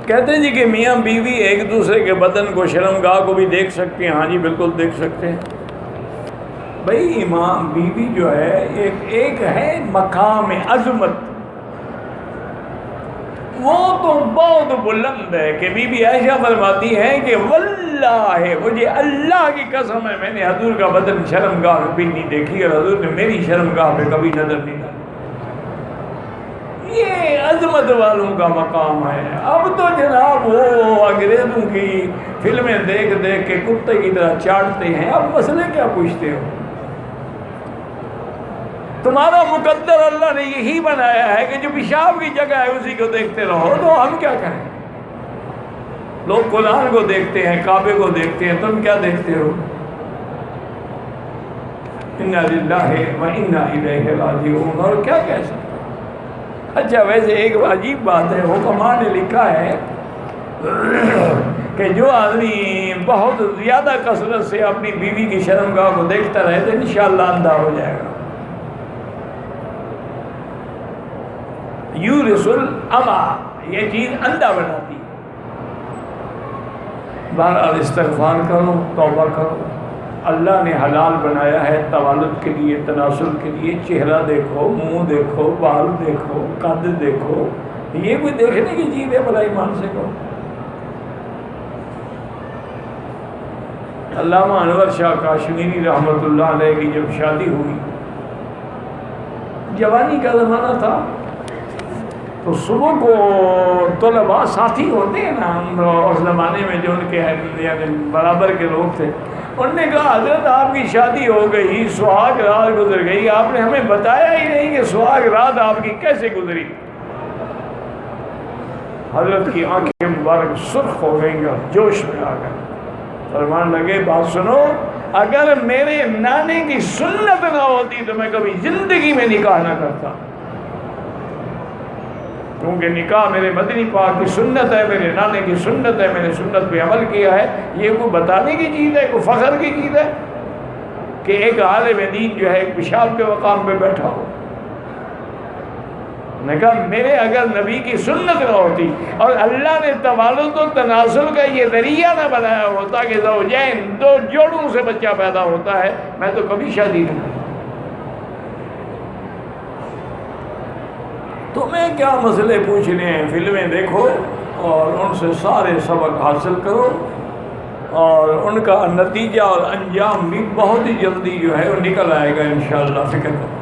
کہتے ہیں جی کہ میاں بیوی ایک دوسرے کے بدن کو، شرمگاہ کو بھی دیکھ سکتے ہیں. ہاں جی بالکل دیکھ سکتے ہیں. بھائی امام بیوی جو ہے ایک ہے مقام عظمت، وہ تو بہت بلند ہے کہ بی بی عائشہ فرماتی ہے کہ واللہ مجھے اللہ کی قسم ہے میں نے حضور کا بدن شرمگاہ پہ بھی نہیں دیکھی اور حضور نے میری شرمگاہ پہ کبھی نظر نہیں ڈالی. یہ عظمت والوں کا مقام ہے. اب تو جناب وہ انگریزوں کی فلمیں دیکھ دیکھ کے کتے کی طرح چاٹتے ہیں. اب مسئلے کیا پوچھتے ہو؟ تمہارا مقدر اللہ نے یہی بنایا ہے کہ جو پیشاب کی جگہ ہے اسی کو دیکھتے رہو، تو ہم کیا کریں؟ لوگ قرآن کو دیکھتے ہیں، کعبے کو دیکھتے ہیں، تم کیا دیکھتے ہو؟ انا للہ و انا الیہ راجعون. اور کیا کہہ سکتے؟ اچھا ویسے ایک عجیب بات ہے، حکماء نے لکھا ہے کہ جو آدمی بہت زیادہ کثرت سے اپنی بیوی کی شرمگاہ کو دیکھتا رہے تو انشاءاللہ اندھا ہو جائے گا. یورث العمی، یہ چیز اندھا بناتی ہے. بہرحال استغفار کرو، توبہ کرو. اللہ نے حلال بنایا ہے توالد کے لیے، تناسل کے لیے. چہرہ دیکھو، منہ دیکھو، بال دیکھو، قد دیکھو. یہ کوئی دیکھنے کی چیز ہے؟ بھلا ایمان سے کہو. علامہ انور شاہ کاشمیری رحمۃ اللہ علیہ کی جب شادی ہوئی، جوانی کا زمانہ تھا، تو صبح کو طلباء ساتھی ہوتے ہیں نا اس زمانے میں جو ان کے یعنی برابر کے لوگ تھے، انہوں نے کہا حضرت آپ کی شادی ہو گئی، سہاگ رات گزر گئی، آپ نے ہمیں بتایا ہی نہیں کہ سہاگ رات آپ کی کیسے گزری. حضرت کی آنکھیں مبارک سرخ ہو گئیں اور جوش میں آ گئے. فرمان لگے بات سنو، اگر میرے نانے کی سنت نہ ہوتی تو میں کبھی زندگی میں نکاح نہ کرتا، کیونکہ نکاح میرے مدنی پاک کی سنت ہے، میرے نانے کی سنت ہے، میں نے سنت پہ عمل کیا ہے. یہ کوئی بتانے کی چیز ہے، کوئی فخر کی چیز ہے کہ ایک عالم دین جو ہے ایک پیشاب کے مقام پہ بیٹھا ہو؟ نے کہا میرے اگر نبی کی سنت نہ ہوتی اور اللہ نے توالد و تناسل کا یہ ذریعہ نہ بنایا ہوتا کہ زوجین دو جوڑوں سے بچہ پیدا ہوتا ہے، میں تو کبھی شادی نہیں کرتا. تمہیں کیا مسئلے پوچھنے ہیں؟ فلمیں دیکھو اور ان سے سارے سبق حاصل کرو، اور ان کا نتیجہ اور انجام بھی بہت ہی جلدی جو ہے وہ نکل آئے گا انشاءاللہ. فکر کرو.